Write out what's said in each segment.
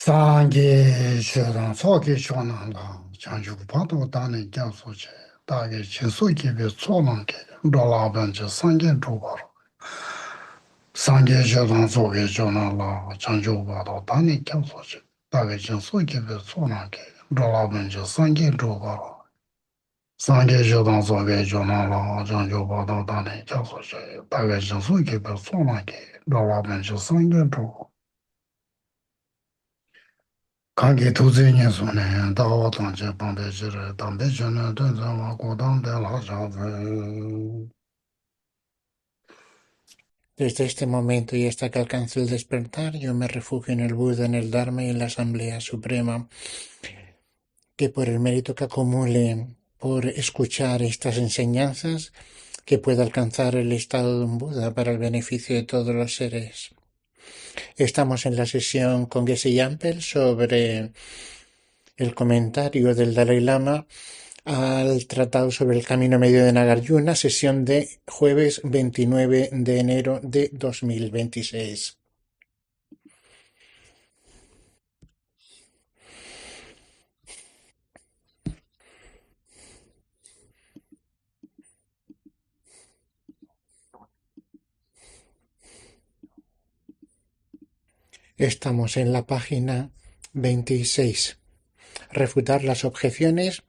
상계 쇼단 소계 쇼난다 장주 파도 단에 잡소체 다게 진소기베 소난게 돌아반지 상계 조바 상계 쇼단 소계 쇼난라 장주 파도 단에 잡소체 다게 진소기베 소난게 돌아반지 상계 조바 상계 쇼단 소계 쇼난라 장주 파도 단에 잡소체 다게 진소기베 소난게 돌아반지 상계 조바 관계 도저히 손에 다와 단체 방배지를 담배전에 된자와 고당대 하자고 Desde este momento y hasta que alcance el despertar, yo me refugio en el Buda, en el Dharma y en la Asamblea Suprema, que por el mérito que acumule por escuchar estas enseñanzas, que pueda alcanzar el estado de un Buda para el beneficio de todos los seres. Estamos en la sesión con Geshe Yampel sobre el comentario del Dalai Lama al Tratado sobre el Camino Medio de Nagarjuna, sesión de jueves 29 de enero de 2026. Estamos en la página 26. Refutar las objeciones,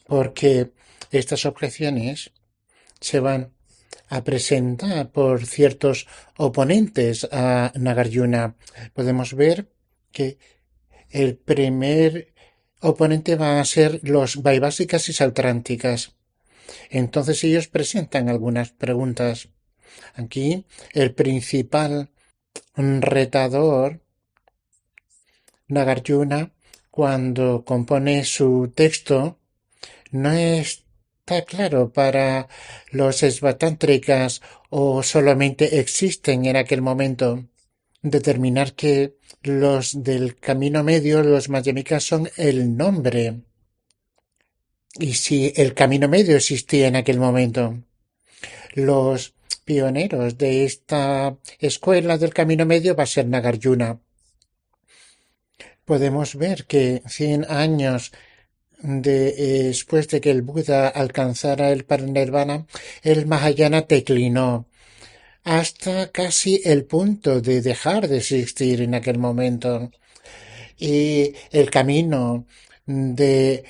porque estas objeciones se van a presentar por ciertos oponentes a Nagarjuna. Podemos ver que el primer oponente va a ser los Vaibhasikas y Sautránticas. Entonces ellos presentan algunas preguntas. Aquí el principal retador, Nagarjuna, cuando compone su texto, no está claro para los esvatántricas o solamente existen en aquel momento. Determinar que los del camino medio, los madhyamikas, son el nombre. Y si el camino medio existía en aquel momento. Los pioneros de esta escuela del camino medio va a ser Nagarjuna. Podemos ver que 100 años después de que el Buda alcanzara el parinirvana, el Mahayana declinó hasta casi el punto de dejar de existir en aquel momento. Y el camino de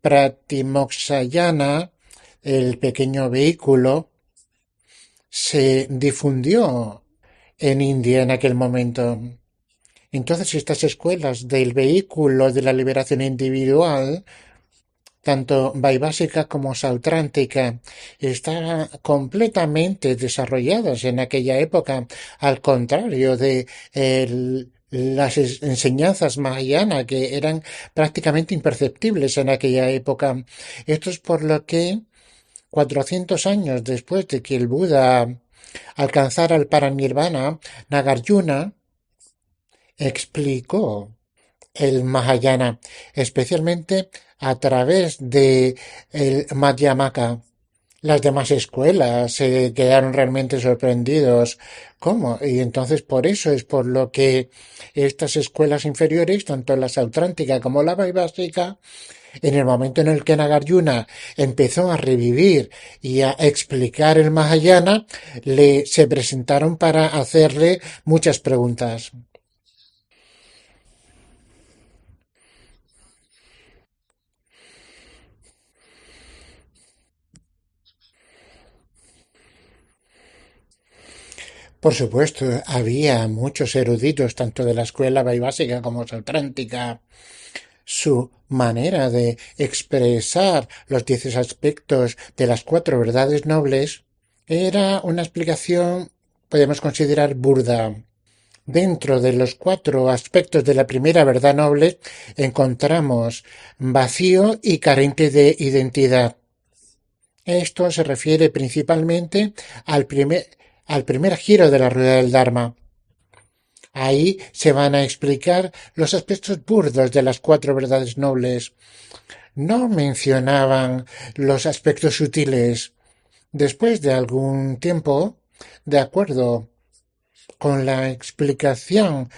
Pratimoksayana, el pequeño vehículo, se difundió en India en aquel momento. Entonces estas escuelas del vehículo de la liberación individual, tanto vaibhásica como sautrántica, estaban completamente desarrolladas en aquella época, al contrario de las enseñanzas mahayana, que eran prácticamente imperceptibles en aquella época. Esto es por lo que 400 años después de que el Buda alcanzara el parinirvana, Nagarjuna explicó el Mahayana, especialmente a través de el Madhyamaka. Las demás escuelas se quedaron realmente sorprendidos. ¿Cómo? Y entonces por eso es por lo que estas escuelas inferiores, tanto la Sautrántica como la Vaibhásika, en el momento en el que Nagarjuna empezó a revivir y a explicar el Mahayana, se presentaron para hacerle muchas preguntas. Por supuesto, había muchos eruditos, tanto de la escuela vaibhásica como sautrántica. Su manera de expresar los 10 aspectos de las 4 verdades nobles era una explicación, podemos considerar, burda. Dentro de los 4 aspectos de la primera verdad noble encontramos vacío y carente de identidad. Esto se refiere principalmente al primer giro de la rueda del Dharma. Ahí se van a explicar los aspectos burdos de las 4 verdades nobles. No mencionaban los aspectos sutiles. Después de algún tiempo, de acuerdo con la explicación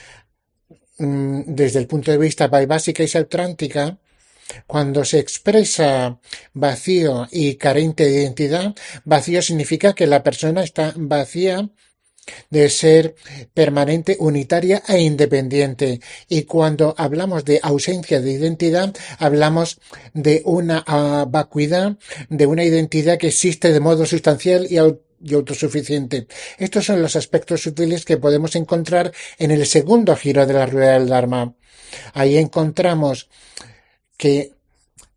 desde el punto de vista básica y sautrántica, cuando se expresa vacío y carente de identidad, vacío significa que la persona está vacía de ser permanente, unitaria e independiente. Y cuando hablamos de ausencia de identidad, hablamos de una vacuidad, de una identidad que existe de modo sustancial y autosuficiente. Estos son los aspectos sutiles que podemos encontrar en el segundo giro de la rueda del Dharma. Ahí encontramos que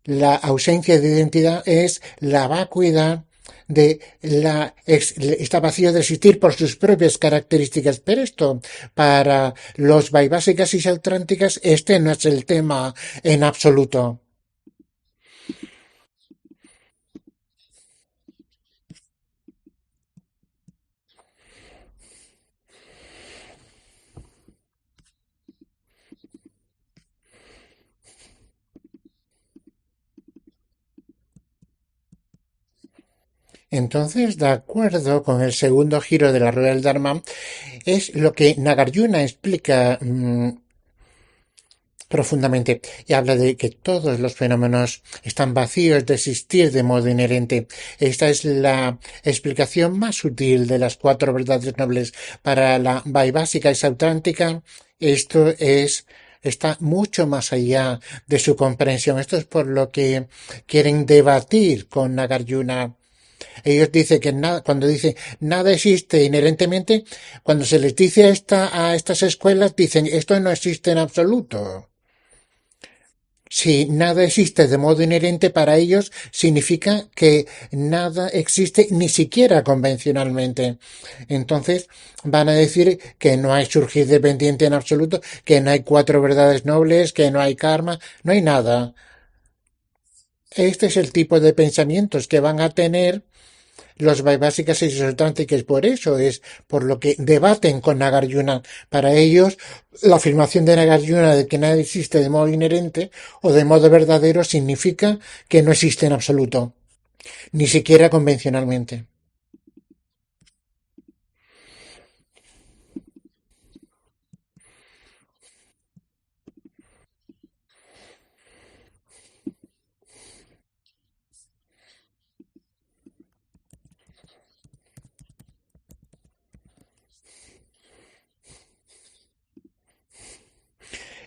la ausencia de identidad es la vacuidad de está vacío de existir por sus propias características. Pero esto, para los vaibhásicas y sautránticas, este no es el tema en absoluto. Entonces, de acuerdo con el segundo giro de la rueda del Dharma, es lo que Nagarjuna explica profundamente y habla de que todos los fenómenos están vacíos de existir de modo inherente. Esta es la explicación más sutil de las cuatro verdades nobles. Para la vaibhásica y sautántica, esto es está mucho más allá de su comprensión. Esto es por lo que quieren debatir con Nagarjuna. Ellos dicen que nada, cuando dicen nada existe inherentemente, cuando se les dice a estas escuelas, dicen esto no existe en absoluto. Si nada existe de modo inherente para ellos, significa que nada existe ni siquiera convencionalmente. Entonces van a decir que no hay surgir dependiente en absoluto, que no hay cuatro verdades nobles, que no hay karma, no hay nada. Este es el tipo de pensamientos que van a tener los vaibhásicas y exultantes. Por eso es por lo que debaten con Nagarjuna. Para ellos, la afirmación de Nagarjuna de que nada existe de modo inherente o de modo verdadero significa que no existe en absoluto, ni siquiera convencionalmente.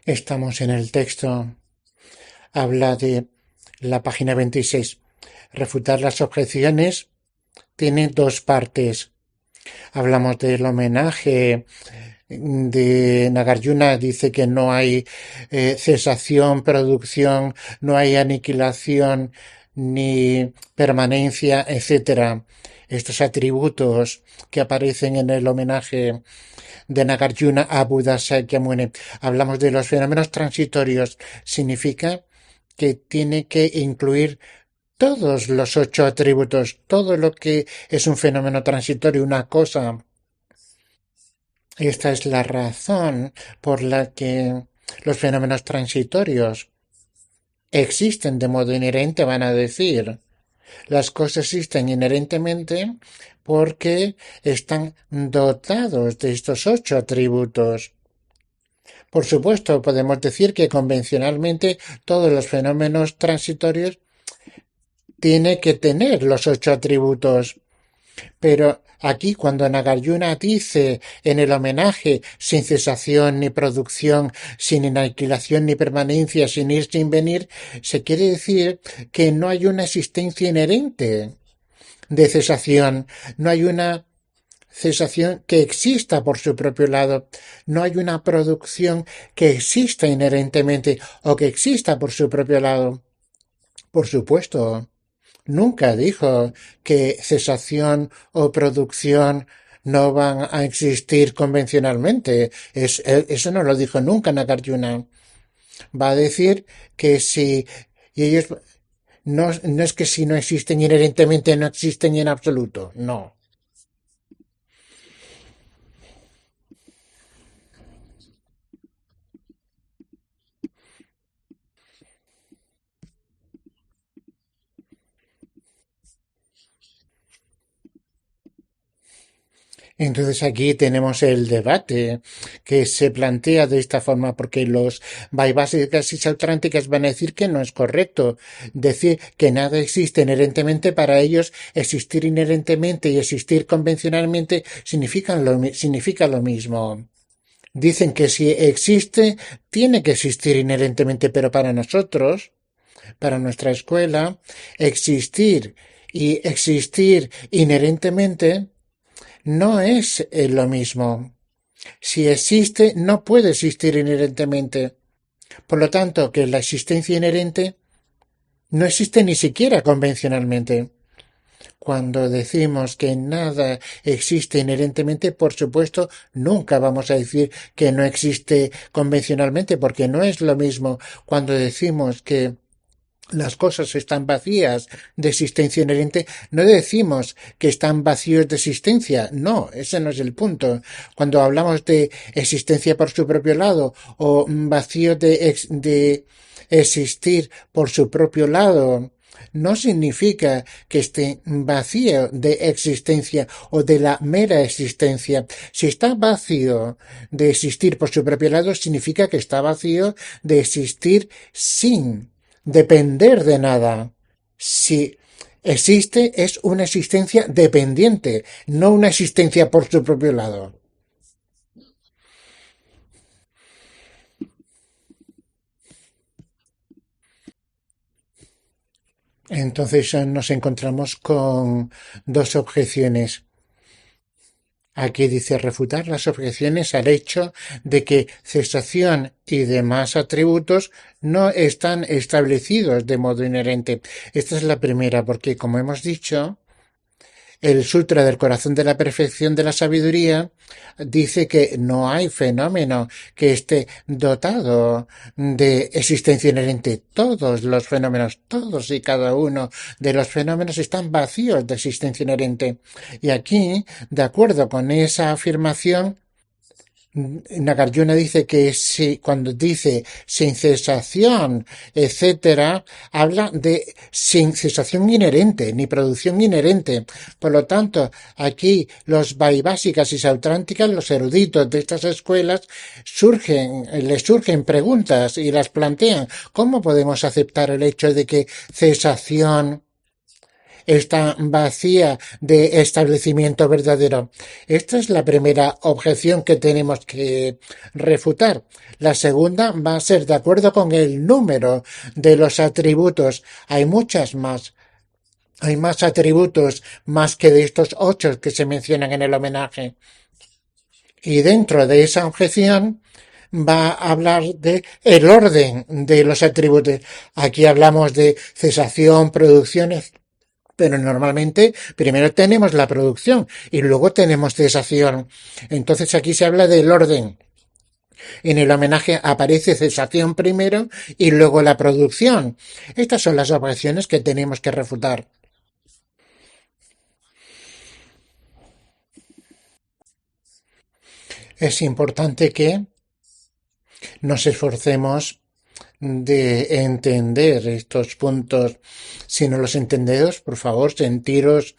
Estamos en el texto, habla de la página 26. Refutar las objeciones tiene dos partes. Hablamos del homenaje de Nagarjuna, dice que no hay cesación, producción, no hay aniquilación ni permanencia, etcétera. Estos atributos que aparecen en el homenaje de Nagarjuna a Buda Sakyamuni. Hablamos de los fenómenos transitorios. Significa que tiene que incluir todos los ocho atributos, todo lo que es un fenómeno transitorio, una cosa. Esta es la razón por la que los fenómenos transitorios existen de modo inherente, van a decir. Las cosas existen inherentemente porque están dotados de estos ocho atributos. Por supuesto, podemos decir que convencionalmente todos los fenómenos transitorios tienen que tener los ocho atributos. Pero aquí cuando Nagarjuna dice en el homenaje sin cesación ni producción, sin aniquilación ni permanencia, sin ir sin venir, se quiere decir que no hay una existencia inherente de cesación, no hay una cesación que exista por su propio lado, no hay una producción que exista inherentemente o que exista por su propio lado. Por supuesto, nunca dijo que cesación o producción no van a existir convencionalmente. Eso no lo dijo nunca Nagarjuna. Va a decir que si y ellos no es que si no existen inherentemente no existen en absoluto. No. Entonces aquí tenemos el debate que se plantea de esta forma porque los vaibhásicas y sautránticas van a decir que no es correcto decir que nada existe inherentemente. Para ellos existir inherentemente y existir convencionalmente significa lo mismo. Dicen que si existe, tiene que existir inherentemente, pero para nosotros, para nuestra escuela, existir y existir inherentemente no es lo mismo. Si existe, no puede existir inherentemente. Por lo tanto, que la existencia inherente no existe ni siquiera convencionalmente. Cuando decimos que nada existe inherentemente, por supuesto, nunca vamos a decir que no existe convencionalmente, porque no es lo mismo cuando decimos que las cosas están vacías de existencia inherente, no decimos que están vacíos de existencia, no, ese no es el punto. Cuando hablamos de existencia por su propio lado o vacío de existir por su propio lado, no significa que esté vacío de existencia o de la mera existencia. Si está vacío de existir por su propio lado, significa que está vacío de existir sin depender de nada. Si existe, es una existencia dependiente, no una existencia por su propio lado. Entonces nos encontramos con dos objeciones. Aquí dice refutar las objeciones al hecho de que cesación y demás atributos no están establecidos de modo inherente. Esta es la primera, porque como hemos dicho, el Sutra del Corazón de la Perfección de la Sabiduría dice que no hay fenómeno que esté dotado de existencia inherente. Todos los fenómenos, todos y cada uno de los fenómenos están vacíos de existencia inherente. Y aquí, de acuerdo con esa afirmación, Nagarjuna dice que si, cuando dice sin cesación, etcétera, habla de sin cesación inherente, ni producción inherente. Por lo tanto, aquí los vaibhásicas y sautránticas, los eruditos de estas escuelas, les surgen preguntas y las plantean. ¿Cómo podemos aceptar el hecho de que cesación está vacía de establecimiento verdadero? Esta es la primera objeción que tenemos que refutar. La segunda va a ser de acuerdo con el número de los atributos. Hay muchas más. Hay más atributos más que de estos 8 que se mencionan en el homenaje. Y dentro de esa objeción va a hablar de el orden de los atributos. Aquí hablamos de cesación, producción, pero normalmente primero tenemos la producción y luego tenemos cesación. Entonces aquí se habla del orden. En el homenaje aparece cesación primero y luego la producción. Estas son las objeciones que tenemos que refutar. Es importante que nos esforcemos de entender estos puntos. Si no los entendéis, por favor, sentiros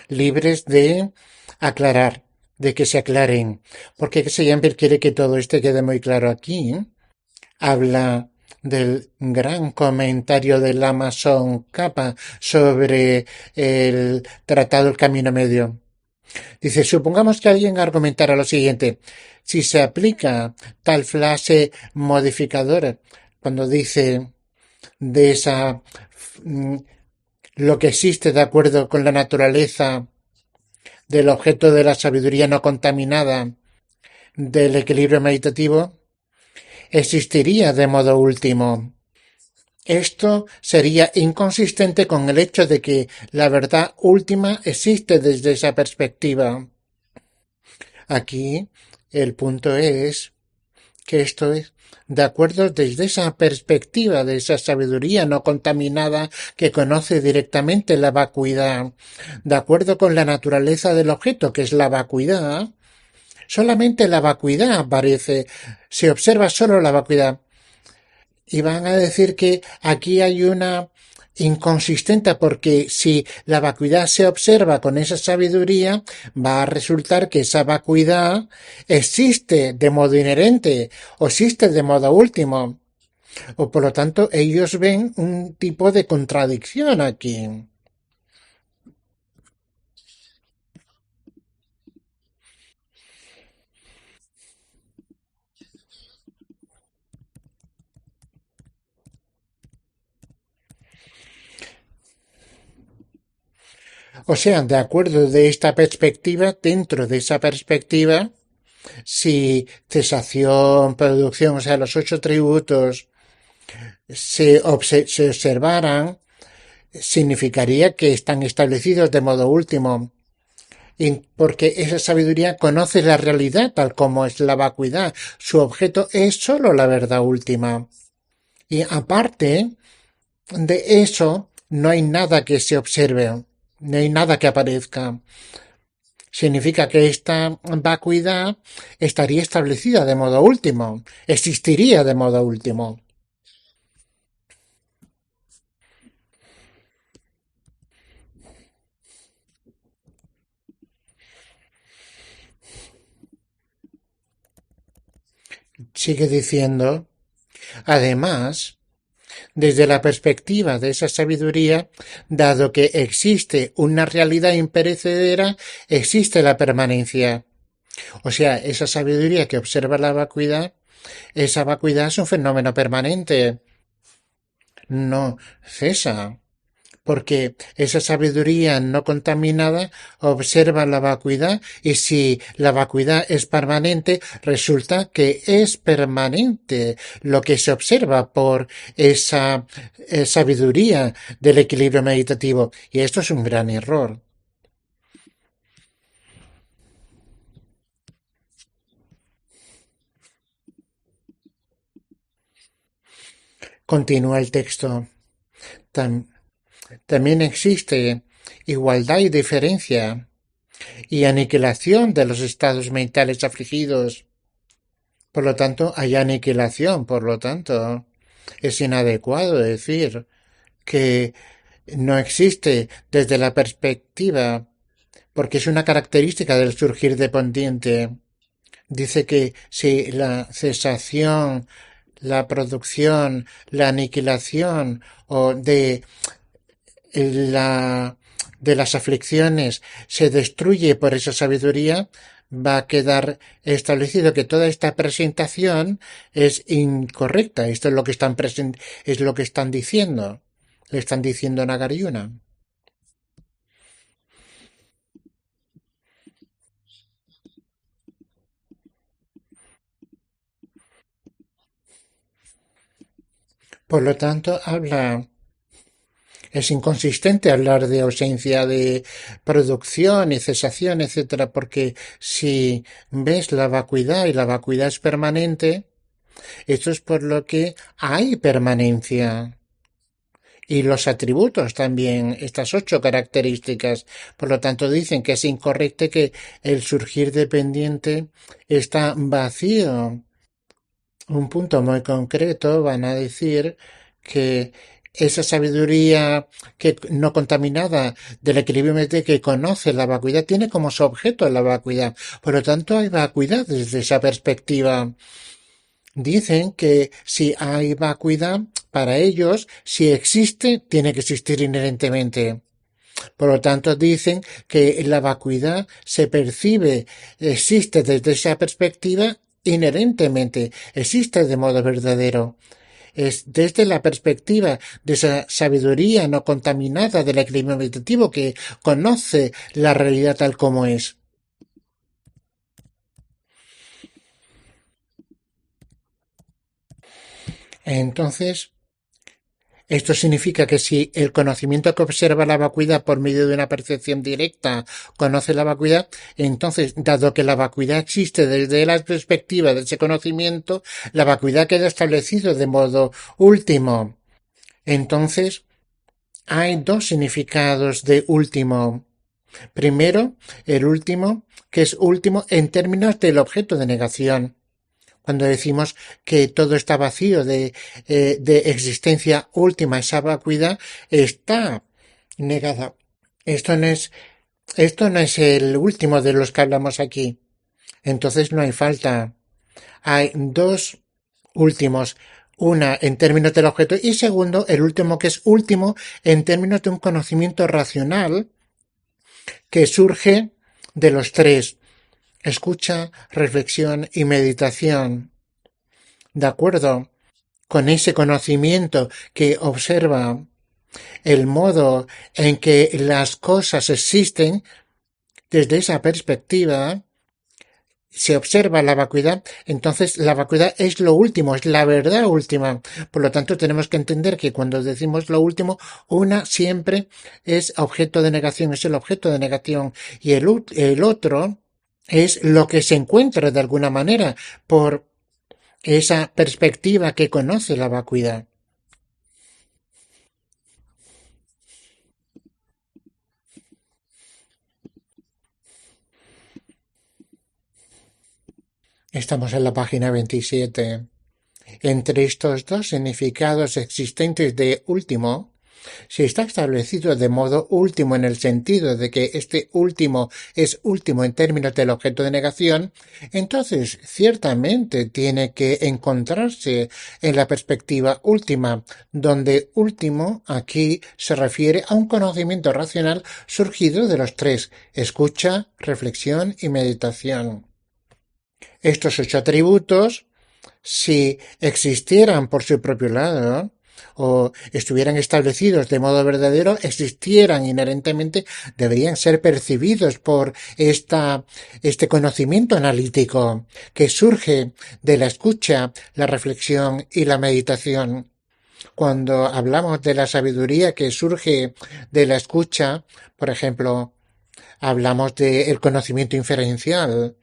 libres de aclarar, de que se aclaren, porque Seyamper quiere que todo esto quede muy claro aquí. Habla del gran comentario del Amazon Kappa sobre el tratado El Camino Medio. Dice, supongamos que alguien argumentara lo siguiente. Si se aplica tal frase modificadora, cuando dice de esa mm, lo que existe de acuerdo con la naturaleza del objeto de la sabiduría no contaminada del equilibrio meditativo, existiría de modo último. Esto sería inconsistente con el hecho de que la verdad última existe desde esa perspectiva. Aquí el punto es que esto es de acuerdo desde esa perspectiva de esa sabiduría no contaminada que conoce directamente la vacuidad, de acuerdo con la naturaleza del objeto, que es la vacuidad. Solamente la vacuidad aparece, se observa solo la vacuidad. Y van a decir que aquí hay una inconsistente porque si la vacuidad se observa con esa sabiduría, va a resultar que esa vacuidad existe de modo inherente o existe de modo último. O por lo tanto, ellos ven un tipo de contradicción aquí. O sea, de acuerdo de esta perspectiva, dentro de esa perspectiva, si cesación, producción, o sea, los ocho tributos se observaran, significaría que están establecidos de modo último, porque esa sabiduría conoce la realidad tal como es la vacuidad. Su objeto es sólo la verdad última. Y aparte de eso, no hay nada que se observe, no hay nada que aparezca. Significa que esta vacuidad estaría establecida de modo último, existiría de modo último. Sigue diciendo, además, desde la perspectiva de esa sabiduría, dado que existe una realidad imperecedera, existe la permanencia. O sea, esa sabiduría que observa la vacuidad, esa vacuidad es un fenómeno permanente, no cesa, porque esa sabiduría no contaminada observa la vacuidad y si la vacuidad es permanente, resulta que es permanente lo que se observa por esa sabiduría del equilibrio meditativo. Y esto es un gran error. Continúa el texto. Tam- También existe igualdad y diferencia y aniquilación de los estados mentales afligidos. Por lo tanto, hay aniquilación. Por lo tanto, es inadecuado decir que no existe desde la perspectiva, porque es una característica del surgir dependiente. Dice que si la cesación, la producción, la aniquilación o la, de las aflicciones se destruye por esa sabiduría, va a quedar establecido que toda esta presentación es incorrecta. Esto es lo que es lo que están diciendo. Le están diciendo a Nagarjuna. Por lo tanto, es inconsistente hablar de ausencia de producción y cesación, etcétera, porque si ves la vacuidad y la vacuidad es permanente, esto es por lo que hay permanencia. Y los atributos también, estas ocho características. Por lo tanto, dicen que es incorrecto que el surgir dependiente está vacío. Un punto muy concreto van a decir que esa sabiduría que no contaminada del equilibrio mental que conoce la vacuidad tiene como su objeto la vacuidad. Por lo tanto, hay vacuidad desde esa perspectiva. Dicen que si hay vacuidad, para ellos, si existe, tiene que existir inherentemente. Por lo tanto, dicen que la vacuidad se percibe, existe desde esa perspectiva inherentemente, existe de modo verdadero. Es desde la perspectiva de esa sabiduría no contaminada del equilibrio meditativo que conoce la realidad tal como es. Entonces, esto significa que si el conocimiento que observa la vacuidad por medio de una percepción directa conoce la vacuidad, entonces, dado que la vacuidad existe desde la perspectiva de ese conocimiento, la vacuidad queda establecido de modo último. Entonces, hay dos significados de último. Primero, el último, que es último en términos del objeto de negación. Cuando decimos que todo está vacío de existencia última, esa vacuidad está negada. Esto no es, esto no es el último de los que hablamos aquí. Entonces no hay falta. Hay dos últimos. Una en términos del objeto y segundo, el último que es último en términos de un conocimiento racional que surge de los tres: escucha, reflexión y meditación. De acuerdo con ese conocimiento que observa el modo en que las cosas existen desde esa perspectiva, se observa la vacuidad, entonces la vacuidad es lo último, es la verdad última. Por lo tanto, tenemos que entender que cuando decimos lo último, una siempre es objeto de negación, es el objeto de negación, y el otro es lo que se encuentra de alguna manera por esa perspectiva que conoce la vacuidad. Estamos en la página 27. Entre estos dos significados existentes de último, si está establecido de modo último en el sentido de que este último es último en términos del objeto de negación, entonces ciertamente tiene que encontrarse en la perspectiva última, donde último aquí se refiere a un conocimiento racional surgido de los tres: escucha, reflexión y meditación. Estos ocho atributos, si existieran por su propio lado o estuvieran establecidos de modo verdadero, existieran inherentemente, deberían ser percibidos por este conocimiento analítico que surge de la escucha, la reflexión y la meditación. Cuando hablamos de la sabiduría que surge de la escucha, por ejemplo, hablamos del conocimiento inferencial,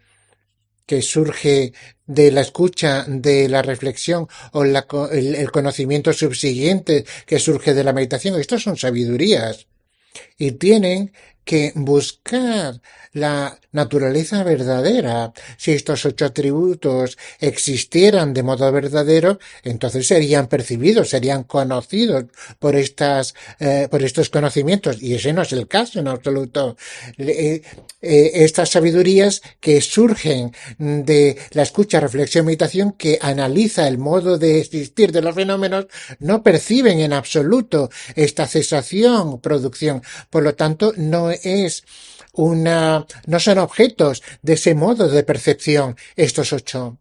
que surge de la escucha, de la reflexión o el conocimiento subsiguiente que surge de la meditación. Estas son sabidurías y tienen que buscar la naturaleza verdadera. Si estos ocho atributos existieran de modo verdadero, entonces serían percibidos, serían conocidos por estos conocimientos. Y ese no es el caso en absoluto. Estas sabidurías que surgen de la escucha, reflexión, meditación, que analiza el modo de existir de los fenómenos, no perciben en absoluto esta cesación, producción. Por lo tanto, no son objetos de ese modo de percepción estos ocho.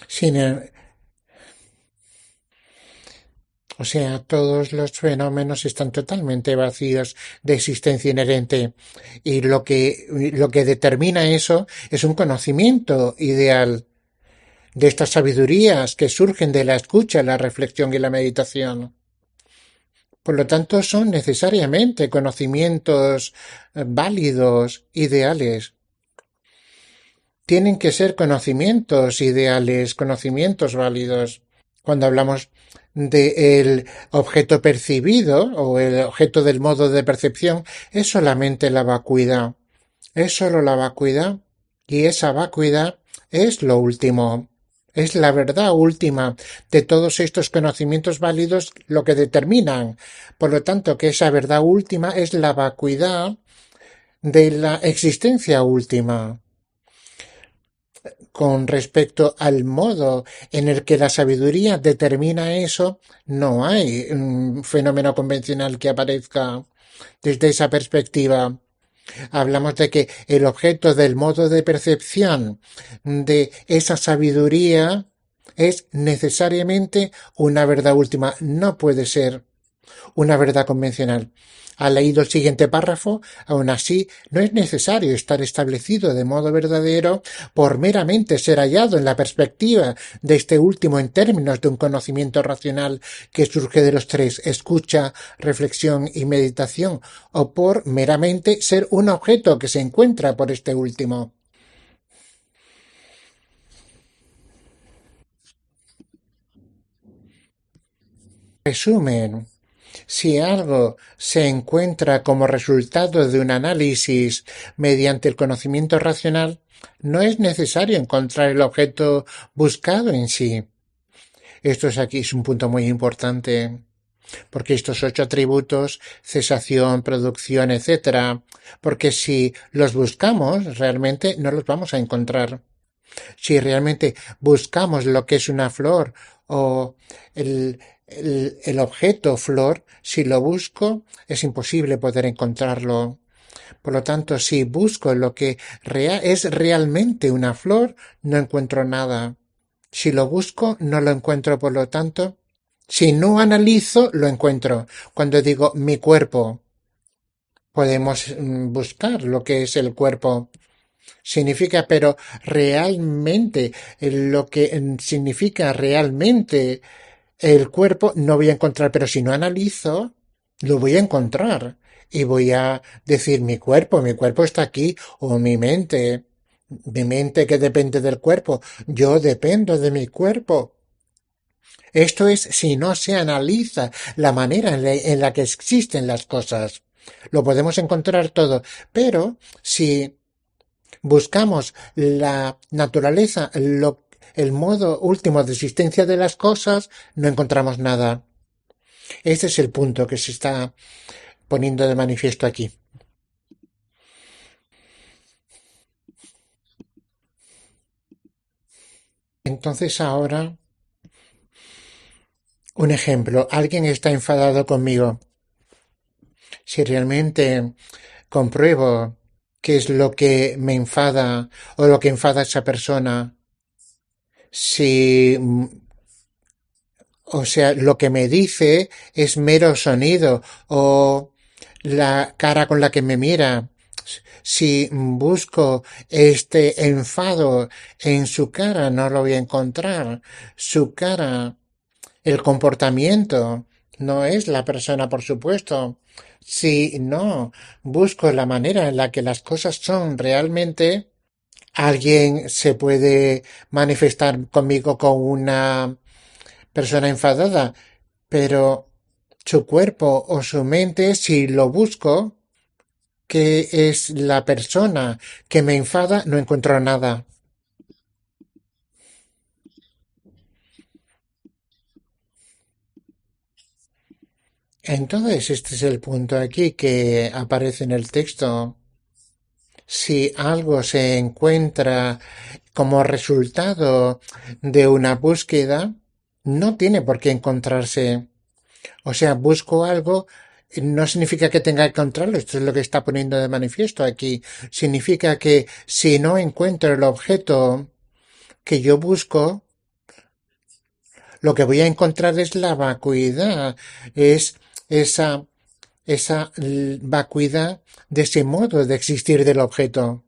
Sin, o sea, todos los fenómenos están totalmente vacíos de existencia inherente y lo que determina eso es un conocimiento ideal de estas sabidurías que surgen de la escucha, la reflexión y la meditación. Por lo tanto, son necesariamente conocimientos válidos, ideales. Tienen que ser conocimientos ideales, conocimientos válidos. Cuando hablamos del objeto percibido o el objeto del modo de percepción, es solamente la vacuidad. Es solo la vacuidad y esa vacuidad es lo último. Es la verdad última de todos estos conocimientos válidos lo que determinan. Por lo tanto, que esa verdad última es la vacuidad de la existencia última. Con respecto al modo en el que la sabiduría determina eso, no hay un fenómeno convencional que aparezca desde esa perspectiva. Hablamos de que el objeto del modo de percepción de esa sabiduría es necesariamente una verdad última. No puede ser una verdad convencional. Ha leído el siguiente párrafo, aun así no es necesario estar establecido de modo verdadero por meramente ser hallado en la perspectiva de este último en términos de un conocimiento racional que surge de los tres: escucha, reflexión y meditación, o por meramente ser un objeto que se encuentra por este último. Resumen. Si algo se encuentra como resultado de un análisis mediante el conocimiento racional, no es necesario encontrar el objeto buscado en sí. Esto es aquí es un punto muy importante, porque estos 8 atributos, cesación, producción, etcétera, porque si los buscamos, realmente no los vamos a encontrar. Si realmente buscamos lo que es una flor o el objeto flor, si lo busco, es imposible poder encontrarlo. Por lo tanto, si busco lo que es realmente una flor, no encuentro nada. Si lo busco, no lo encuentro, por lo tanto, si no analizo, lo encuentro. Cuando digo mi cuerpo, podemos buscar lo que es el cuerpo. Significa, pero realmente, lo que significa realmente el cuerpo, no voy a encontrar, pero si no analizo, lo voy a encontrar. Y voy a decir mi cuerpo está aquí, o mi mente que depende del cuerpo, yo dependo de mi cuerpo. Esto es si no se analiza la manera en la que existen las cosas. Lo podemos encontrar todo, pero si buscamos la naturaleza, el modo último de existencia de las cosas, no encontramos nada. Ese es el punto que se está poniendo de manifiesto aquí. Entonces ahora, un ejemplo. Alguien está enfadado conmigo. Si realmente compruebo qué es lo que me enfada o lo que enfada a esa persona, si, o sea, lo que me dice es mero sonido o la cara con la que me mira. Si busco este enfado en su cara, no lo voy a encontrar. Su cara, el comportamiento, no es la persona, por supuesto. Si no busco la manera en la que las cosas son realmente, alguien se puede manifestar conmigo con una persona enfadada, pero su cuerpo o su mente, si lo busco, que es la persona que me enfada, no encuentro nada. Entonces, este es el punto aquí que aparece en el texto. Si algo se encuentra como resultado de una búsqueda, no tiene por qué encontrarse. O sea, busco algo, no significa que tenga que encontrarlo. Esto es lo que está poniendo de manifiesto aquí. Significa que si no encuentro el objeto que yo busco, lo que voy a encontrar es la vacuidad, es esa, esa vacuidad de ese modo de existir del objeto.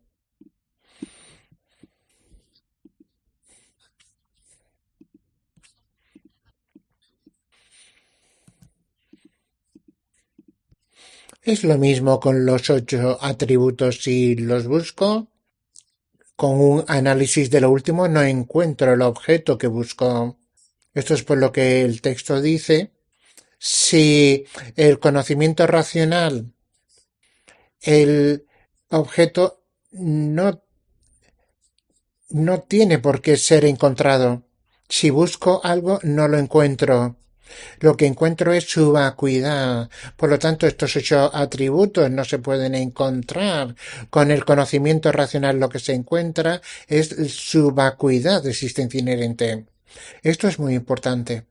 Es lo mismo con los 8 atributos si los busco. Con un análisis de lo último no encuentro el objeto que busco. Esto es por lo que el texto dice. Si el conocimiento racional, el objeto no, no tiene por qué ser encontrado. Si busco algo, no lo encuentro. Lo que encuentro es su vacuidad. Por lo tanto, estos 8 atributos no se pueden encontrar. Con el conocimiento racional lo que se encuentra es su vacuidad de existencia inherente. Esto es muy importante.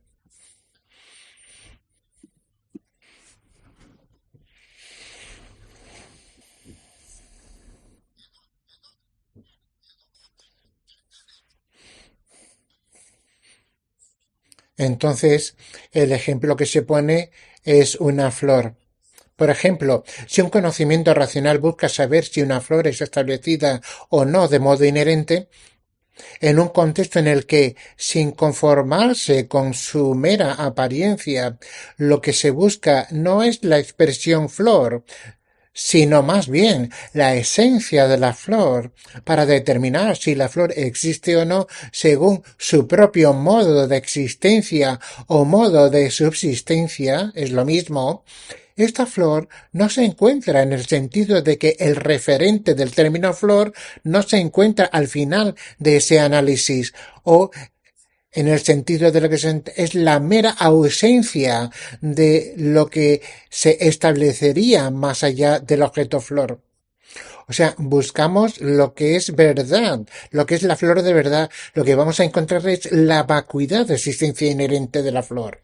Entonces, el ejemplo que se pone es una flor. Por ejemplo, si un conocimiento racional busca saber si una flor es establecida o no de modo inherente, en un contexto en el que, sin conformarse con su mera apariencia, lo que se busca no es la expresión flor, sino más bien la esencia de la flor para determinar si la flor existe o no según su propio modo de existencia o modo de subsistencia, es lo mismo. Esta flor no se encuentra en el sentido de que el referente del término flor no se encuentra al final de ese análisis o en el sentido de lo que es la mera ausencia de lo que se establecería más allá del objeto flor. O sea, buscamos lo que es verdad, lo que es la flor de verdad. Lo que vamos a encontrar es la vacuidad de existencia inherente de la flor.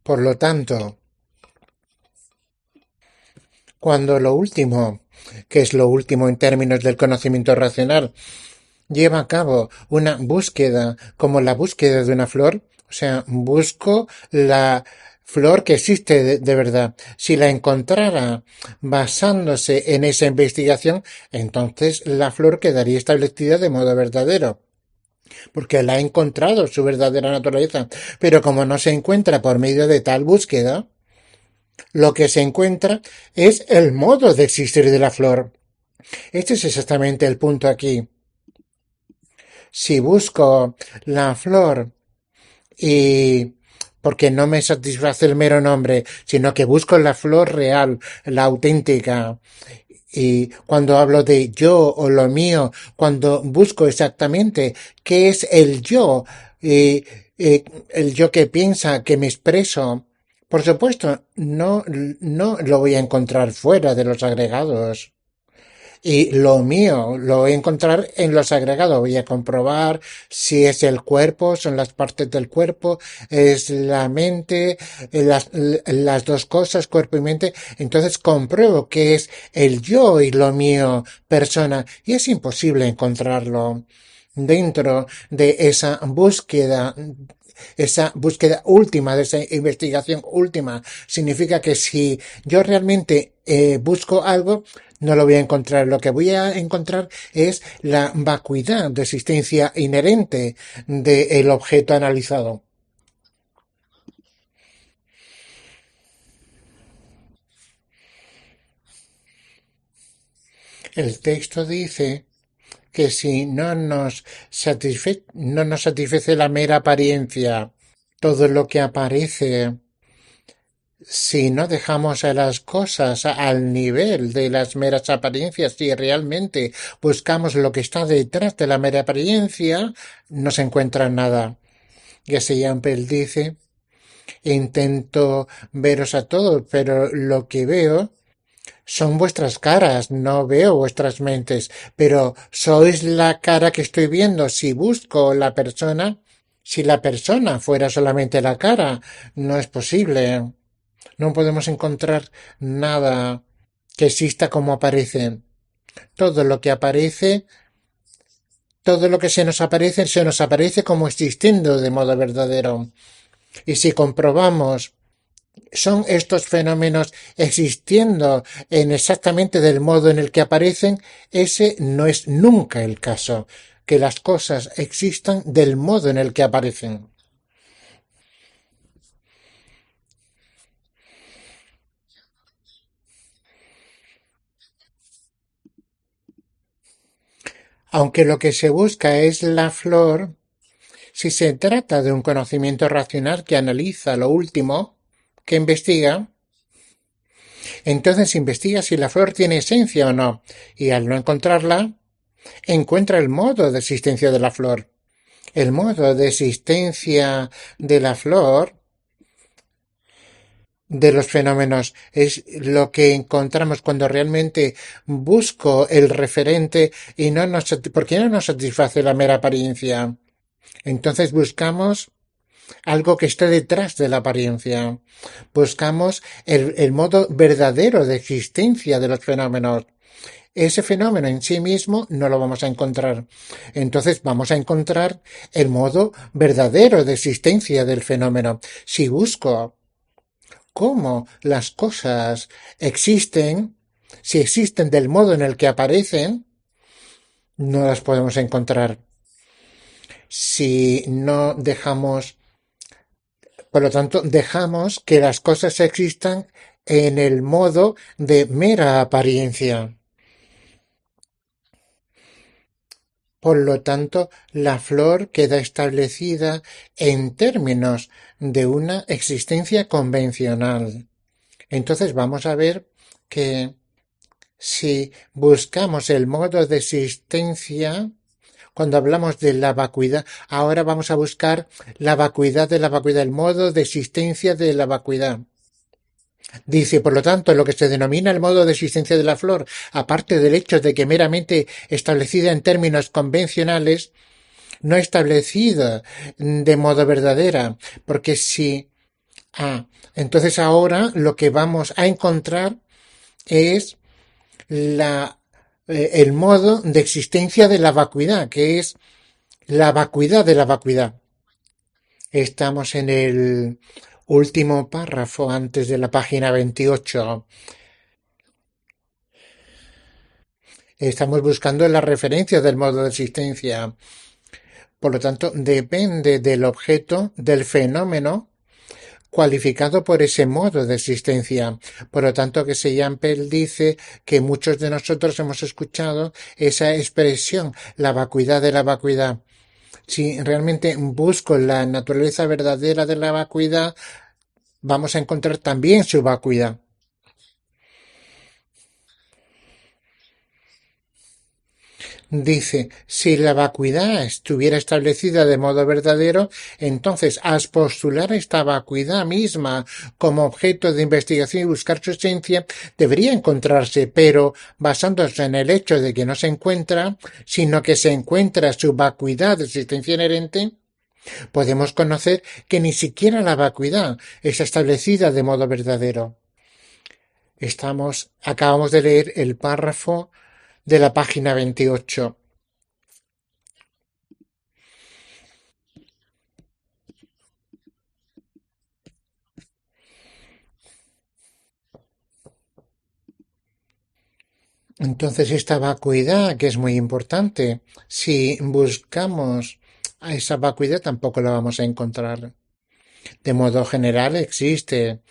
Por lo tanto, cuando lo último, que es lo último en términos del conocimiento racional, lleva a cabo una búsqueda como la búsqueda de una flor, o sea, busco la flor que existe de verdad. Si la encontrara basándose en esa investigación, entonces la flor quedaría establecida de modo verdadero, porque la ha encontrado su verdadera naturaleza. Pero como no se encuentra por medio de tal búsqueda, lo que se encuentra es el modo de existir de la flor. Este es exactamente el punto aquí. Si busco la flor y porque no me satisface el mero nombre, sino que busco la flor real, la auténtica. Y cuando hablo de yo o lo mío, cuando busco exactamente qué es el yo, el yo que piensa, que me expreso, por supuesto, no lo voy a encontrar fuera de los agregados. Y lo mío lo voy a encontrar en los agregados. Voy a comprobar si es el cuerpo, son las partes del cuerpo, es la mente, las dos cosas, cuerpo y mente. Entonces compruebo que es el yo y lo mío, persona. Y es imposible encontrarlo dentro de esa búsqueda última, de esa investigación última. Significa que si yo realmente busco algo, no lo voy a encontrar. Lo que voy a encontrar es la vacuidad de existencia inherente del objeto analizado. El texto dice que si no nos satisface la mera apariencia, todo lo que aparece, si no dejamos a las cosas al nivel de las meras apariencias, si realmente buscamos lo que está detrás de la mera apariencia, no se encuentra nada. Y así Ampel dice, intento veros a todos, pero lo que veo son vuestras caras, no veo vuestras mentes, pero sois la cara que estoy viendo. Si busco la persona, si la persona fuera solamente la cara, no es posible. No podemos encontrar nada que exista como aparece. Todo lo que aparece, todo lo que se nos aparece como existiendo de modo verdadero. Y si comprobamos son estos fenómenos existiendo en exactamente del modo en el que aparecen, ese no es nunca el caso, que las cosas existan del modo en el que aparecen. Aunque lo que se busca es la flor, si se trata de un conocimiento racional que analiza lo último, que investiga, entonces investiga si la flor tiene esencia o no, y al no encontrarla, encuentra el modo de existencia de la flor. El modo de existencia de la flor, de los fenómenos, es lo que encontramos cuando realmente busco el referente y porque no nos satisface la mera apariencia. Entonces buscamos algo que esté detrás de la apariencia. Buscamos el modo verdadero de existencia de los fenómenos. Ese fenómeno en sí mismo no lo vamos a encontrar. Entonces vamos a encontrar el modo verdadero de existencia del fenómeno. Si busco cómo las cosas existen, si existen del modo en el que aparecen, no las podemos encontrar. Si no dejamos, por lo tanto, dejamos que las cosas existan en el modo de mera apariencia. Por lo tanto, la flor queda establecida en términos de una existencia convencional. Entonces vamos a ver que si buscamos el modo de existencia, cuando hablamos de la vacuidad, ahora vamos a buscar la vacuidad de la vacuidad, el modo de existencia de la vacuidad. Dice, por lo tanto, lo que se denomina el modo de existencia de la flor, aparte del hecho de que meramente establecida en términos convencionales, no establecida de modo verdadera, porque si, entonces ahora lo que vamos a encontrar es el modo de existencia de la vacuidad, que es la vacuidad de la vacuidad. Estamos en el último párrafo antes de la página 28. Estamos buscando la referencia del modo de existencia. Por lo tanto, depende del objeto, del fenómeno cualificado por ese modo de existencia. Por lo tanto, que se Yampel dice que muchos de nosotros hemos escuchado esa expresión, la vacuidad de la vacuidad. Si realmente busco la naturaleza verdadera de la vacuidad, vamos a encontrar también su vacuidad. Dice, si la vacuidad estuviera establecida de modo verdadero, entonces al postular esta vacuidad misma como objeto de investigación y buscar su esencia, debería encontrarse, pero basándose en el hecho de que no se encuentra, sino que se encuentra su vacuidad de existencia inherente, podemos conocer que ni siquiera la vacuidad es establecida de modo verdadero. Acabamos de leer el párrafo de la página 28. Entonces esta vacuidad, que es muy importante, si buscamos a esa vacuidad tampoco la vamos a encontrar. De modo general existe,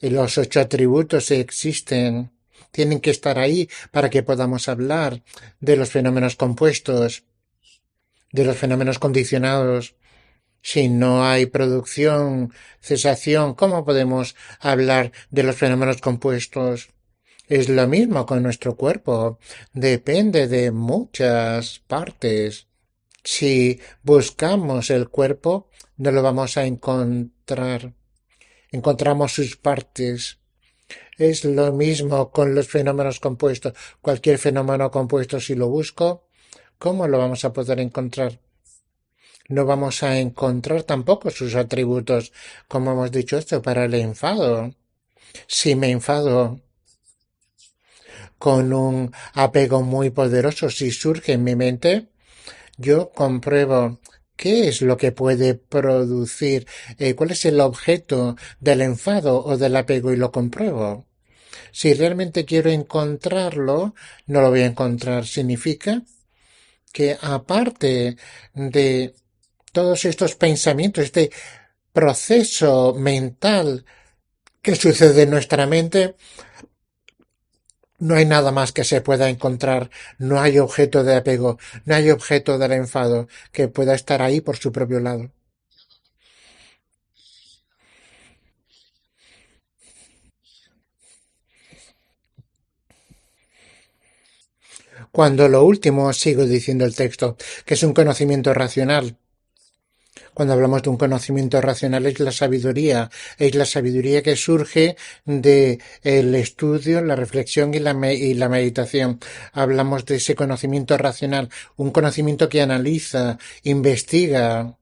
los 8 atributos existen, tienen que estar ahí para que podamos hablar de los fenómenos compuestos, de los fenómenos condicionados. Si no hay producción, cesación, ¿cómo podemos hablar de los fenómenos compuestos? Es lo mismo con nuestro cuerpo. Depende de muchas partes. Si buscamos el cuerpo, no lo vamos a encontrar. Encontramos sus partes. Es lo mismo con los fenómenos compuestos. Cualquier fenómeno compuesto, si lo busco, ¿cómo lo vamos a poder encontrar? No vamos a encontrar tampoco sus atributos, como hemos dicho esto, para el enfado. Si me enfado con un apego muy poderoso, si surge en mi mente, yo compruebo qué es lo que puede producir, cuál es el objeto del enfado o del apego y lo compruebo. Si realmente quiero encontrarlo, no lo voy a encontrar. Significa que aparte de todos estos pensamientos, este proceso mental que sucede en nuestra mente, no hay nada más que se pueda encontrar, no hay objeto de apego, no hay objeto del enfado que pueda estar ahí por su propio lado. Cuando lo último, sigo diciendo el texto, que es un conocimiento racional. Cuando hablamos de un conocimiento racional es la sabiduría que surge de el estudio, la reflexión y la meditación. Hablamos de ese conocimiento racional, un conocimiento que analiza, investiga.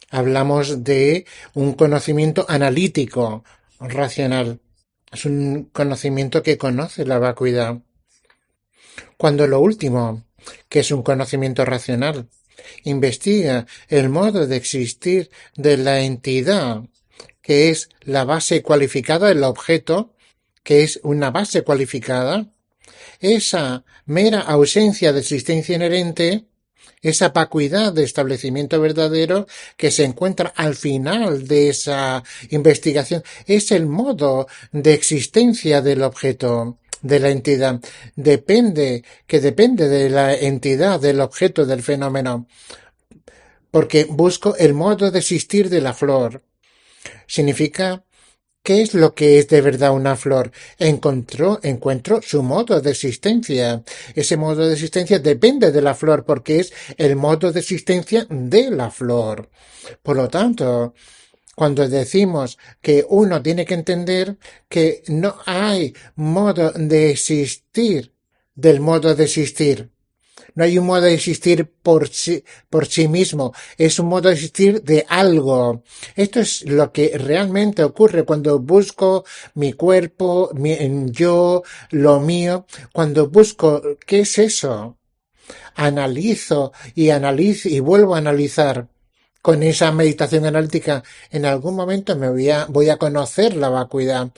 Hablamos de un conocimiento analítico, racional. Es un conocimiento que conoce la vacuidad. Cuando lo último, que es un conocimiento racional, investiga el modo de existir de la entidad, que es la base cualificada del objeto, que es una base cualificada, esa mera ausencia de existencia inherente esa vacuidad de establecimiento verdadero que se encuentra al final de esa investigación, es el modo de existencia del objeto, de la entidad. Depende de la entidad, del objeto, del fenómeno, porque busco el modo de existir de la flor. Significa ¿qué es lo que es de verdad una flor? Encuentro su modo de existencia. Ese modo de existencia depende de la flor porque es el modo de existencia de la flor. Por lo tanto, cuando decimos que uno tiene que entender que no hay modo de existir del modo de existir, no hay un modo de existir por sí mismo, es un modo de existir de algo. Esto es lo que realmente ocurre cuando busco mi cuerpo, yo, lo mío, cuando busco qué es eso. Analizo y vuelvo a analizar. Con esa meditación analítica, en algún momento voy a conocer la vacuidad.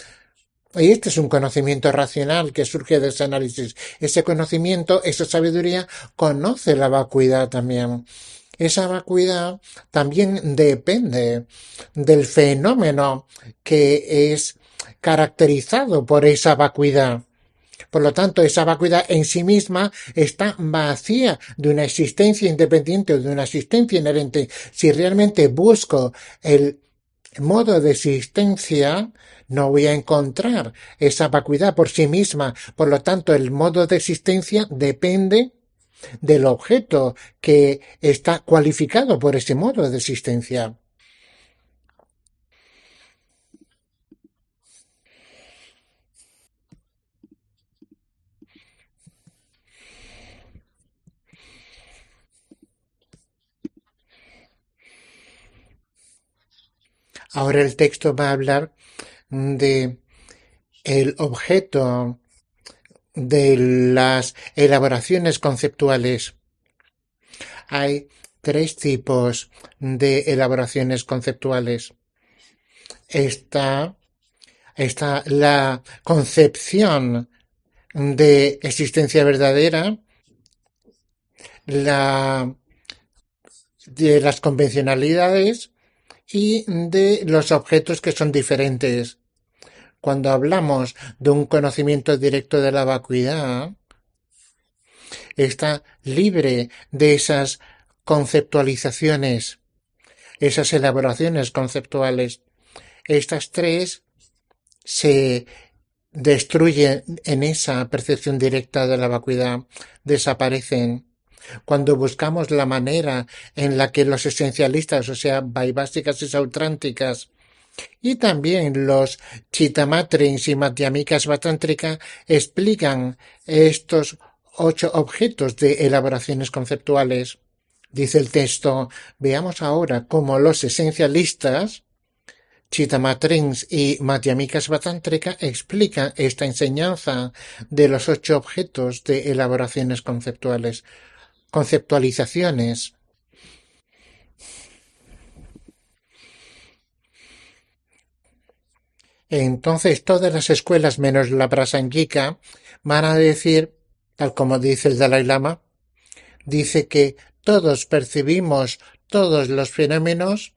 Y este es un conocimiento racional que surge de ese análisis. Ese conocimiento, esa sabiduría, conoce la vacuidad también. Esa vacuidad también depende del fenómeno que es caracterizado por esa vacuidad. Por lo tanto, esa vacuidad en sí misma está vacía de una existencia independiente o de una existencia inherente. Si realmente busco el modo de existencia, no voy a encontrar esa vacuidad por sí misma. Por lo tanto, el modo de existencia depende del objeto que está cualificado por ese modo de existencia. Ahora el texto va a hablar de el objeto de las elaboraciones conceptuales. Hay tres tipos de elaboraciones conceptuales. Está, está la concepción de existencia verdadera, la de las convencionalidades y de los objetos que son diferentes. Cuando hablamos de un conocimiento directo de la vacuidad, está libre de esas conceptualizaciones, esas elaboraciones conceptuales. Estas tres se destruyen en esa percepción directa de la vacuidad, desaparecen. Cuando buscamos la manera en la que los esencialistas, o sea, vaibhásicas y sautránticas, y también los chitamatrins y madhyamikas vatántrica explican estos 8 objetos de elaboraciones conceptuales. Dice el texto, veamos ahora cómo los esencialistas, chitamatrins y madhyamikas vatántrica explican esta enseñanza de los 8 objetos de elaboraciones conceptuales, conceptualizaciones. Entonces todas las escuelas menos la Prasangika van a decir, tal como dice el Dalai Lama, dice que todos percibimos todos los fenómenos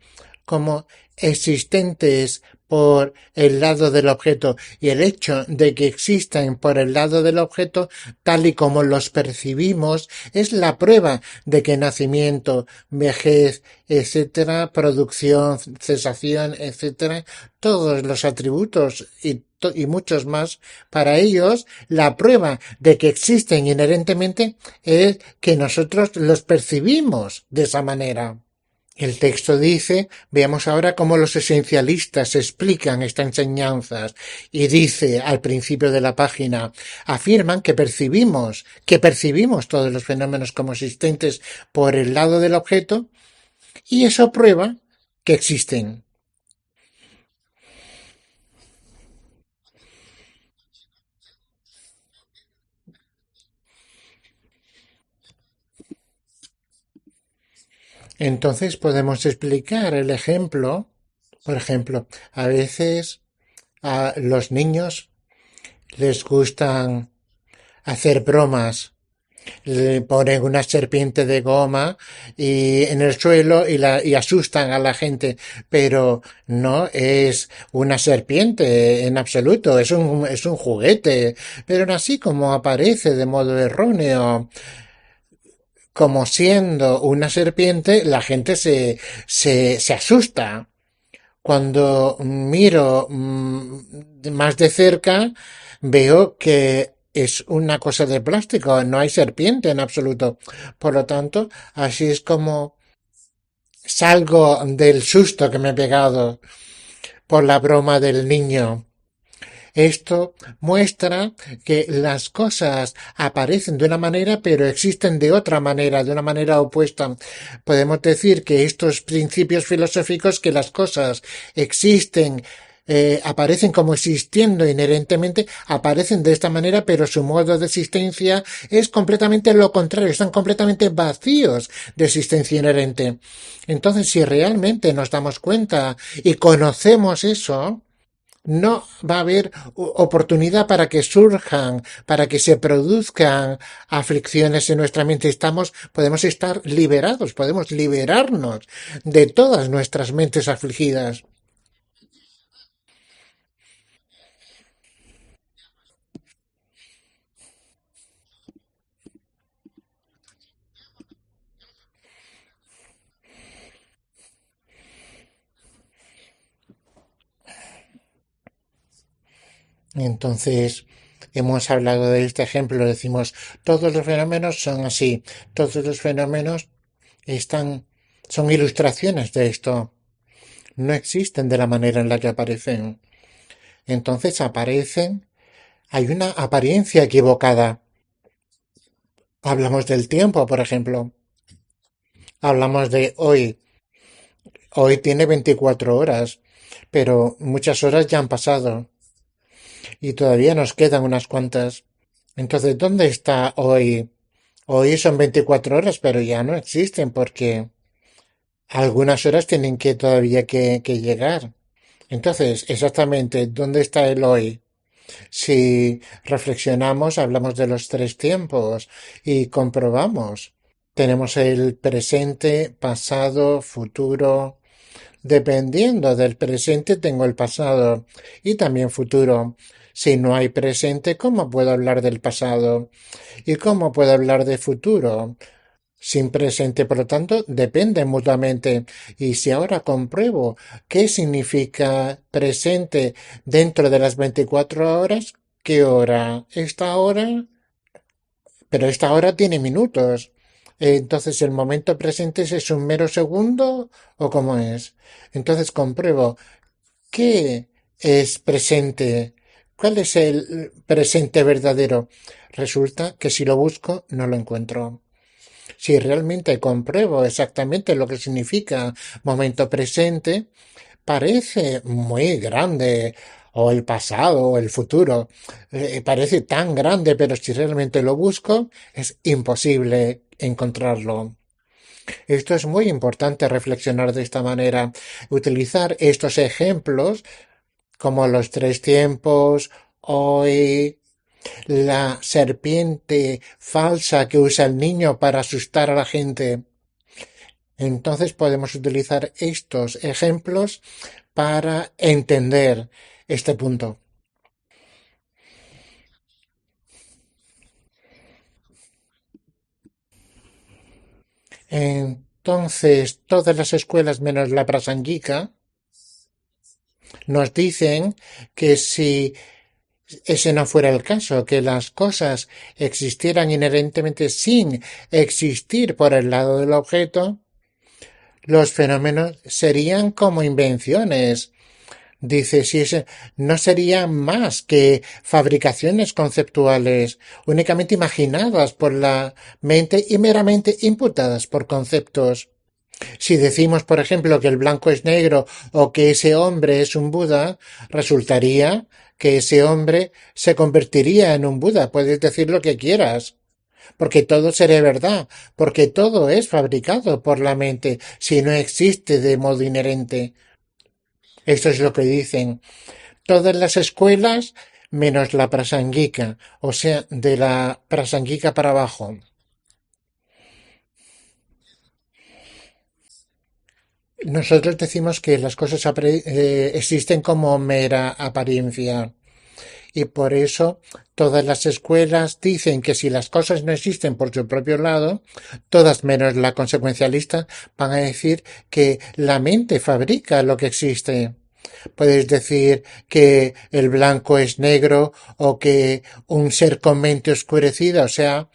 como existentes por el lado del objeto y el hecho de que existan por el lado del objeto tal y como los percibimos es la prueba de que nacimiento, vejez, etcétera, producción, cesación, etcétera, todos los atributos y muchos más, para ellos la prueba de que existen inherentemente es que nosotros los percibimos de esa manera. El texto dice, veamos ahora cómo los esencialistas explican estas enseñanzas y dice al principio de la página, afirman que percibimos todos los fenómenos como existentes por el lado del objeto y eso prueba que existen. Entonces podemos explicar el ejemplo, por ejemplo, a veces a los niños les gustan hacer bromas Le ponen una serpiente de goma y en el suelo y asustan a la gente, pero no es una serpiente en absoluto, es un juguete, pero aún así como aparece de modo erróneo como siendo una serpiente, la gente se asusta. Cuando miro más de cerca, veo que es una cosa de plástico, no hay serpiente en absoluto. Por lo tanto, así es como salgo del susto que me he pegado por la broma del niño. Esto muestra que las cosas aparecen de una manera pero existen de otra manera, de una manera opuesta. Podemos decir que estos principios filosóficos, que las cosas existen, aparecen como existiendo inherentemente, aparecen de esta manera, pero su modo de existencia es completamente lo contrario, están completamente vacíos de existencia inherente. Entonces, si realmente nos damos cuenta y conocemos eso, no va a haber oportunidad para que surjan, para que se produzcan aflicciones en nuestra mente. Podemos estar liberados, podemos liberarnos de todas nuestras mentes afligidas. Entonces, hemos hablado de este ejemplo, decimos, todos los fenómenos son así, todos los fenómenos están, son ilustraciones de esto, no existen de la manera en la que aparecen. Entonces aparecen, hay una apariencia equivocada. Hablamos del tiempo, por ejemplo. Hablamos de hoy. Hoy tiene 24 horas, pero muchas horas ya han pasado y todavía nos quedan unas cuantas. Entonces, ¿dónde está hoy? Hoy son 24 horas, pero ya no existen porque algunas horas tienen que todavía que llegar. Entonces, exactamente, ¿dónde está el hoy? Si reflexionamos, hablamos de los tres tiempos y comprobamos. Tenemos el presente, pasado, futuro. Dependiendo del presente tengo el pasado y también futuro. Si no hay presente, ¿cómo puedo hablar del pasado? ¿Y cómo puedo hablar de futuro? Sin presente, por lo tanto, dependen mutuamente. Y si ahora compruebo qué significa presente dentro de las 24 horas, ¿qué hora? Esta hora, pero esta hora tiene minutos. Entonces, ¿el momento presente es un mero segundo o cómo es? Entonces compruebo qué es presente. ¿Cuál es el presente verdadero? Resulta que si lo busco no lo encuentro. Si realmente compruebo exactamente lo que significa momento presente, parece muy grande, o el pasado, o el futuro. Parece tan grande, pero si realmente lo busco, es imposible encontrarlo. Esto es muy importante reflexionar de esta manera, utilizar estos ejemplos como los tres tiempos, hoy, la serpiente falsa que usa el niño para asustar a la gente. Entonces podemos utilizar estos ejemplos para entender este punto. Entonces, todas las escuelas menos la prasanguica nos dicen que si ese no fuera el caso, que las cosas existieran inherentemente sin existir por el lado del objeto, los fenómenos serían como invenciones. Dice, si ese no serían más que fabricaciones conceptuales, únicamente imaginadas por la mente y meramente imputadas por conceptos. Si decimos, por ejemplo, que el blanco es negro o que ese hombre es un Buda, resultaría que ese hombre se convertiría en un Buda. Puedes decir lo que quieras, porque todo sería verdad, porque todo es fabricado por la mente, si no existe de modo inherente. Esto es lo que dicen todas las escuelas menos la prasanguica, o sea, de la prasanguica para abajo. Nosotros decimos que las cosas existen como mera apariencia. Y por eso todas las escuelas dicen que si las cosas no existen por su propio lado, todas menos la consecuencialista van a decir que la mente fabrica lo que existe. Puedes decir que el blanco es negro o que un ser con mente oscurecida, o sea,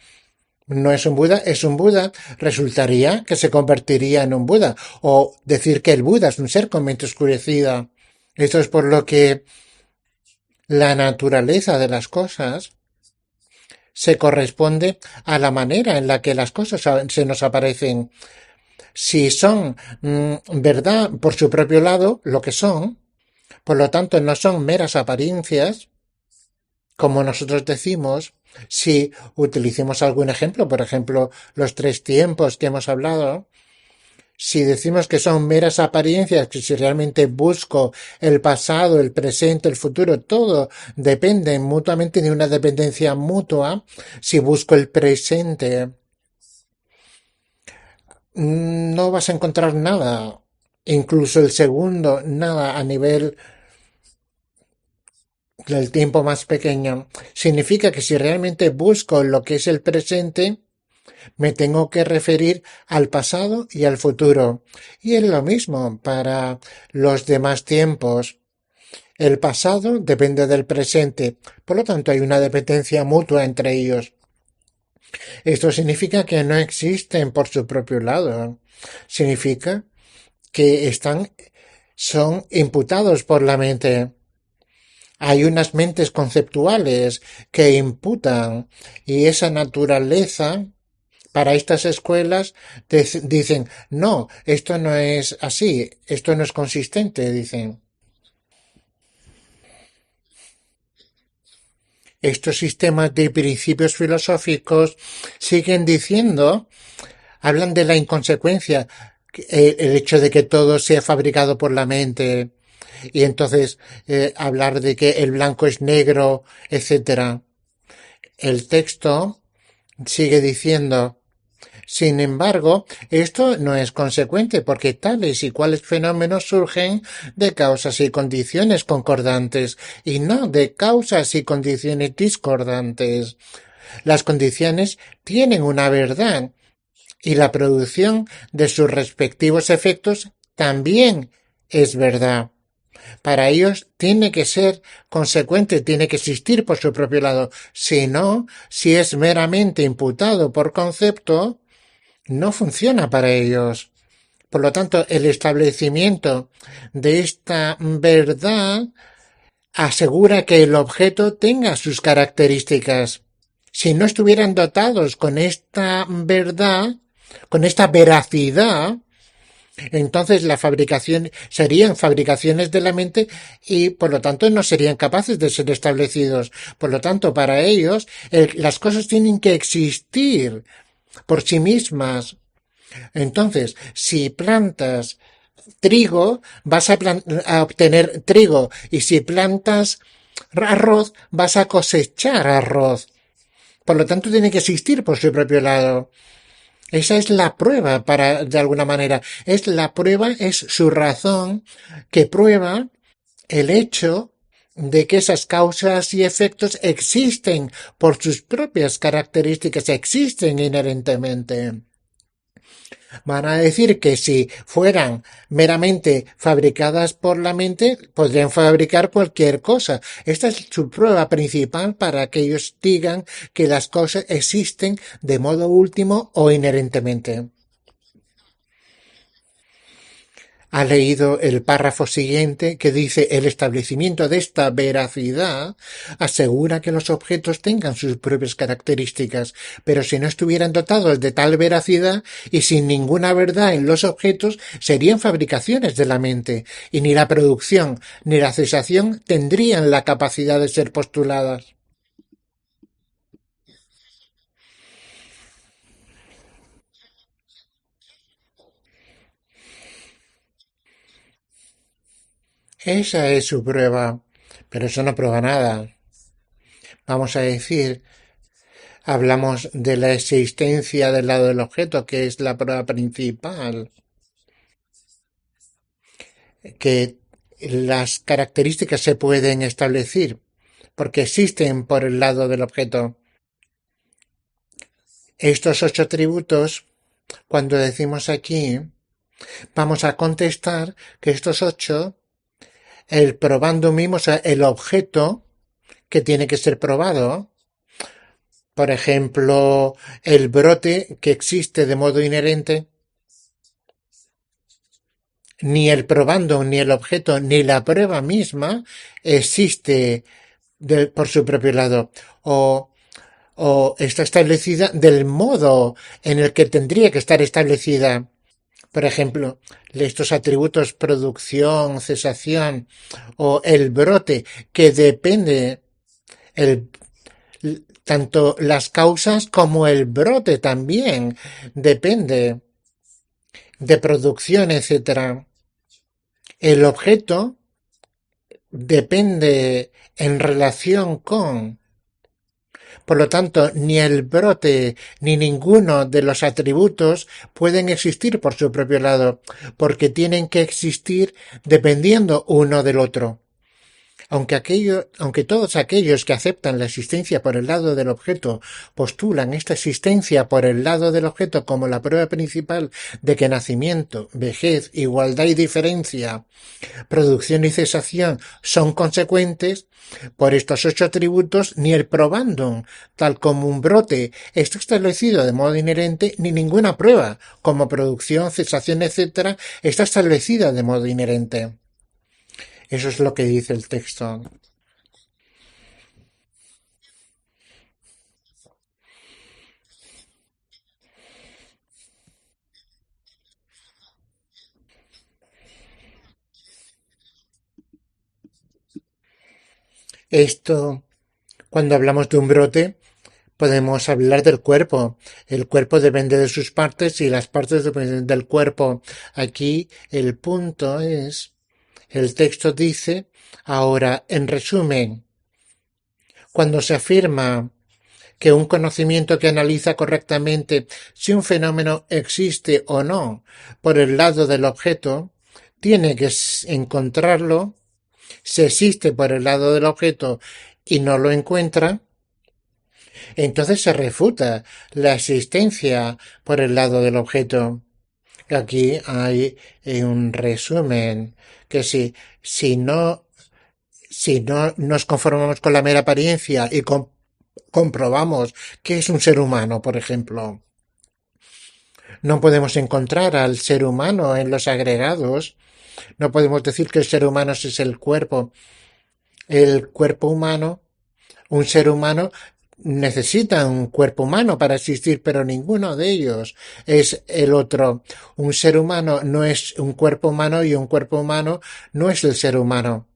no es un Buda, es un Buda, resultaría que se convertiría en un Buda. O decir que el Buda es un ser con mente oscurecida. Esto es por lo que la naturaleza de las cosas se corresponde a la manera en la que las cosas se nos aparecen. Si son verdad por su propio lado, lo que son, por lo tanto no son meras apariencias, como nosotros decimos, si utilicemos algún ejemplo, por ejemplo, los tres tiempos que hemos hablado, si decimos que son meras apariencias, que si realmente busco el pasado, el presente, el futuro, todo depende mutuamente de una dependencia mutua, si busco el presente, no vas a encontrar nada, incluso el segundo, nada a nivel del tiempo más pequeño. Significa que si realmente busco lo que es el presente, me tengo que referir al pasado y al futuro. Y es lo mismo para los demás tiempos. El pasado depende del presente, por lo tanto hay una dependencia mutua entre ellos. Esto significa que no existen por su propio lado. Significa que son imputados por la mente. Hay unas mentes conceptuales que imputan y esa naturaleza para estas escuelas dicen, no, esto no es así, esto no es consistente, dicen. Estos sistemas de principios filosóficos siguen diciendo, hablan de la inconsecuencia, el hecho de que todo sea fabricado por la mente, y entonces hablar de que el blanco es negro, etcétera. El texto sigue diciendo, sin embargo, esto no es consecuente porque tales y cuales fenómenos surgen de causas y condiciones concordantes y no de causas y condiciones discordantes. Las condiciones tienen una verdad y la producción de sus respectivos efectos también es verdad. Para ellos tiene que ser consecuente, tiene que existir por su propio lado. Si no, si es meramente imputado por concepto, no funciona para ellos. Por lo tanto, el establecimiento de esta verdad asegura que el objeto tenga sus características. Si no estuvieran dotados con esta verdad, con esta veracidad, entonces la fabricación serían fabricaciones de la mente y por lo tanto no serían capaces de ser establecidos. Por lo tanto, para ellos las cosas tienen que existir por sí mismas. Entonces, si plantas trigo, vas a obtener trigo y si plantas arroz, vas a cosechar arroz. Por lo tanto, tiene que existir por su propio lado. Esa es la prueba de alguna manera, es la prueba, es su razón que prueba el hecho de que esas causas y efectos existen por sus propias características, existen inherentemente. Van a decir que si fueran meramente fabricadas por la mente, podrían fabricar cualquier cosa. Esta es su prueba principal para que ellos digan que las cosas existen de modo último o inherentemente. Ha leído el párrafo siguiente que dice el establecimiento de esta veracidad asegura que los objetos tengan sus propias características, pero si no estuvieran dotados de tal veracidad y sin ninguna verdad en los objetos serían fabricaciones de la mente, y ni la producción ni la cesación tendrían la capacidad de ser postuladas. Esa es su prueba, pero eso no prueba nada. Vamos a decir, hablamos de la existencia del lado del objeto, que es la prueba principal. que las características se pueden establecer porque existen por el lado del objeto. Estos 8 atributos, cuando decimos aquí, vamos a contestar que estos 8, el probando mismo, o sea, el objeto que tiene que ser probado, por ejemplo, el brote que existe de modo inherente, ni el probando, ni el objeto, ni la prueba misma existe por su propio lado, o, o está establecida del modo en el que tendría que estar establecida. Por ejemplo, estos atributos producción, cesación o el brote, que depende el, tanto las causas como el brote también depende de producción, etcétera. El objeto depende en relación con. Por lo tanto, ni el brote ni ninguno de los atributos pueden existir por su propio lado, porque tienen que existir dependiendo uno del otro. Aunque todos aquellos que aceptan la existencia por el lado del objeto postulan esta existencia por el lado del objeto como la prueba principal de que nacimiento, vejez, igualdad y diferencia, producción y cesación son consecuentes, por estos 8 atributos ni el probandum, tal como un brote, está establecido de modo inherente, ni ninguna prueba, como producción, cesación, etcétera, está establecida de modo inherente. Eso es lo que dice el texto. Esto, cuando hablamos de un brote, podemos hablar del cuerpo. El cuerpo depende de sus partes y las partes dependen del cuerpo. Aquí el punto es, el texto dice, ahora, en resumen, cuando se afirma que un conocimiento que analiza correctamente si un fenómeno existe o no por el lado del objeto, tiene que encontrarlo, si existe por el lado del objeto y no lo encuentra, entonces se refuta la existencia por el lado del objeto. Aquí hay un resumen que si no nos conformamos con la mera apariencia y comprobamos que es un ser humano, por ejemplo, no podemos encontrar al ser humano en los agregados, no podemos decir que el ser humano es el cuerpo humano, un ser humano necesita un cuerpo humano para existir, pero ninguno de ellos es el otro. Un ser humano no es un cuerpo humano y un cuerpo humano no es el ser humano.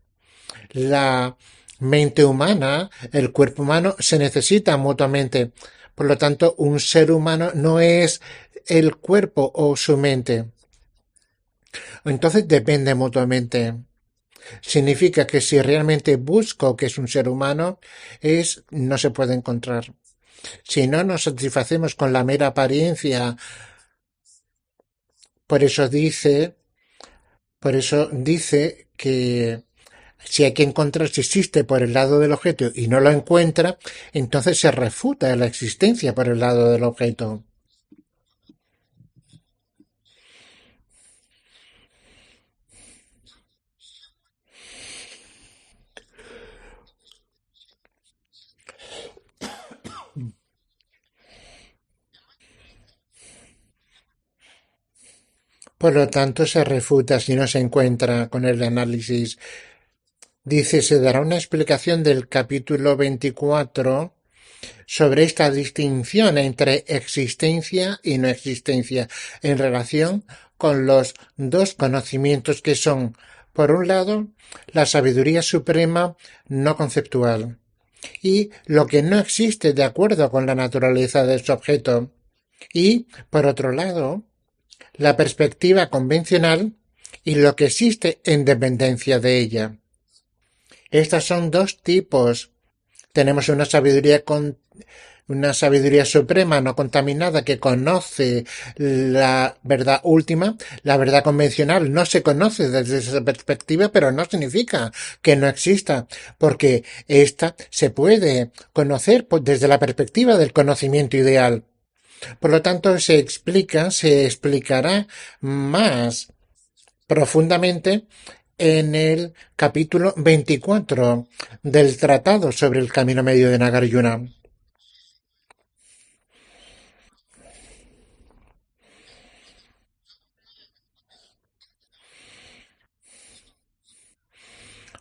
La mente humana, el cuerpo humano se necesitan mutuamente. Por lo tanto, un ser humano no es el cuerpo o su mente. Entonces depende mutuamente. Significa que si realmente busco que es un ser humano, no se puede encontrar. Si no nos satisfacemos con la mera apariencia, por eso dice, por eso dice que si hay que encontrar si existe por el lado del objeto y no lo encuentra, entonces se refuta la existencia por el lado del objeto. Por lo tanto, se refuta si no se encuentra con el análisis. Dice, se dará una explicación del capítulo 24 sobre esta distinción entre existencia y no existencia en relación con los dos conocimientos que son, por un lado, la sabiduría suprema no conceptual y lo que no existe de acuerdo con la naturaleza de su objeto, y, por otro lado, la perspectiva convencional y lo que existe en dependencia de ella. Estas son dos tipos. Tenemos una sabiduría una sabiduría suprema no contaminada que conoce la verdad última. La verdad convencional no se conoce desde esa perspectiva, pero no significa que no exista, porque esta se puede conocer desde la perspectiva del conocimiento ideal. Por lo tanto, se explicará más profundamente en el capítulo 24 del Tratado sobre el Camino Medio de Nagarjuna.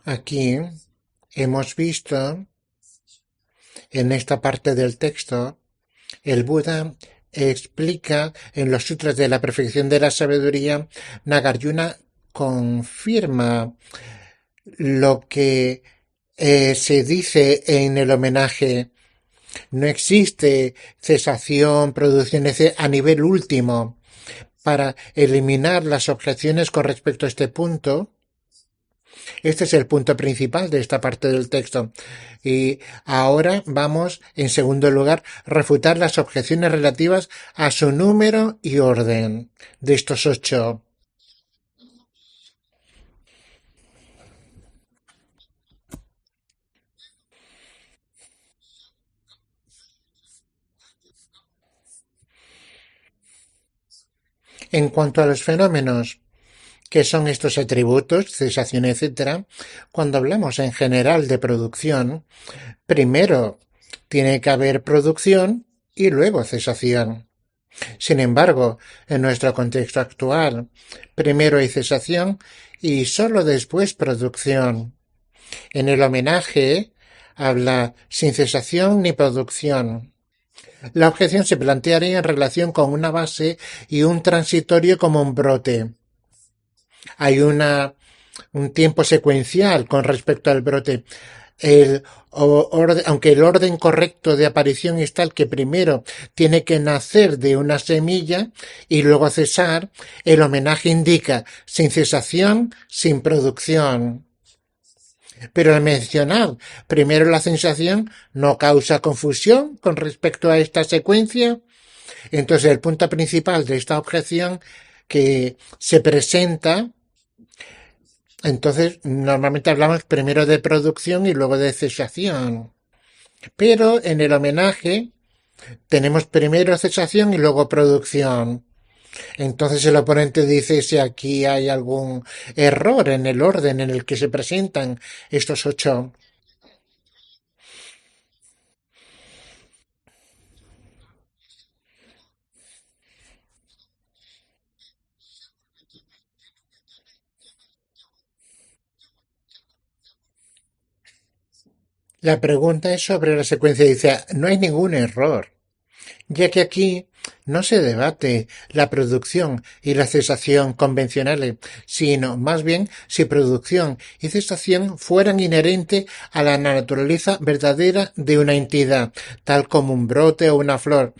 Aquí hemos visto en esta parte del texto el Buda explica en los sutras de la perfección de la sabiduría. Nagarjuna confirma lo que se dice en el homenaje. No existe cesación, producción, etc. a nivel último. Para eliminar las objeciones con respecto a este punto, este es el punto principal de esta parte del texto. Y ahora vamos, en segundo lugar, a refutar las objeciones relativas a su número y orden de estos 8. En cuanto a los fenómenos, ¿qué son estos atributos, cesación, etcétera? Cuando hablamos en general de producción, primero tiene que haber producción y luego cesación. Sin embargo, en nuestro contexto actual, primero hay cesación y sólo después producción. En el homenaje habla sin cesación ni producción. La objeción se plantearía en relación con una base y un transitorio como un brote. Hay un tiempo secuencial con respecto al brote. Aunque el orden correcto de aparición es tal que primero tiene que nacer de una semilla y luego cesar, el homenaje indica sin cesación, sin producción. Pero al mencionar primero la sensación no causa confusión con respecto a esta secuencia. Entonces el punto principal de esta objeción que se presenta, entonces normalmente hablamos primero de producción y luego de cesación. Pero en el homenaje tenemos primero cesación y luego producción. Entonces el oponente dice si aquí hay algún error en el orden en el que se presentan estos 8. La pregunta es sobre la secuencia. Dice, no hay ningún error, ya que aquí no se debate la producción y la cesación convencionales, sino más bien si producción y cesación fueran inherentes a la naturaleza verdadera de una entidad, tal como un brote o una flor.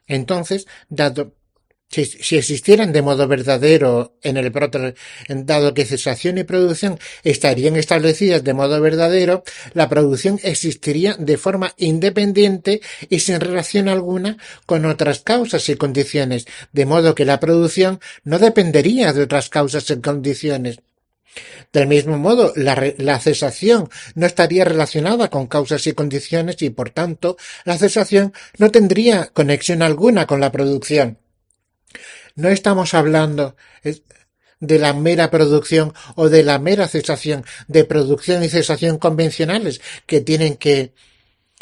Entonces, si existieran de modo verdadero en el brote, dado que cesación y producción estarían establecidas de modo verdadero, la producción existiría de forma independiente y sin relación alguna con otras causas y condiciones, de modo que la producción no dependería de otras causas y condiciones. Del mismo modo, la cesación no estaría relacionada con causas y condiciones y, por tanto, la cesación no tendría conexión alguna con la producción. No estamos hablando de la mera producción o de la mera cesación, de producción y cesación convencionales que tienen que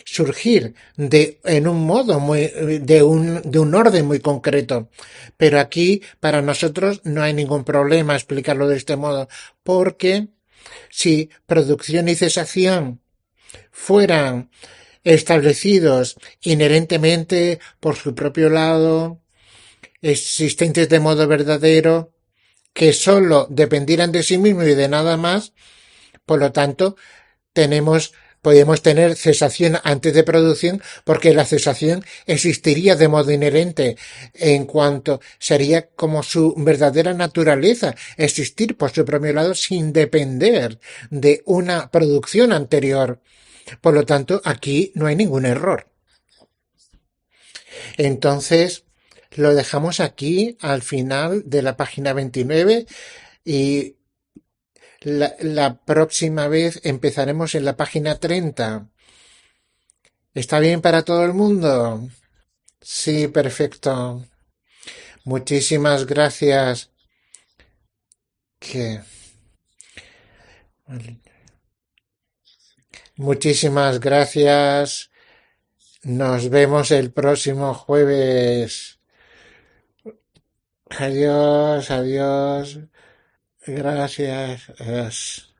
surgir en un modo de un orden muy concreto. Pero aquí, para nosotros, no hay ningún problema explicarlo de este modo, porque si producción y cesación fueran establecidos inherentemente por su propio lado, existentes de modo verdadero, que sólo dependieran de sí mismos y de nada más, por lo tanto, podemos tener cesación antes de producción porque la cesación existiría de modo inherente en cuanto sería como su verdadera naturaleza, existir por su propio lado sin depender de una producción anterior. Por lo tanto, aquí no hay ningún error. Entonces, lo dejamos aquí al final de la página 29 y la próxima vez empezaremos en la página 30. ¿Está bien para todo el mundo? Sí, perfecto. Muchísimas gracias. Que muchísimas gracias. Nos vemos el próximo jueves. Adiós, adiós. Gracias. Adiós.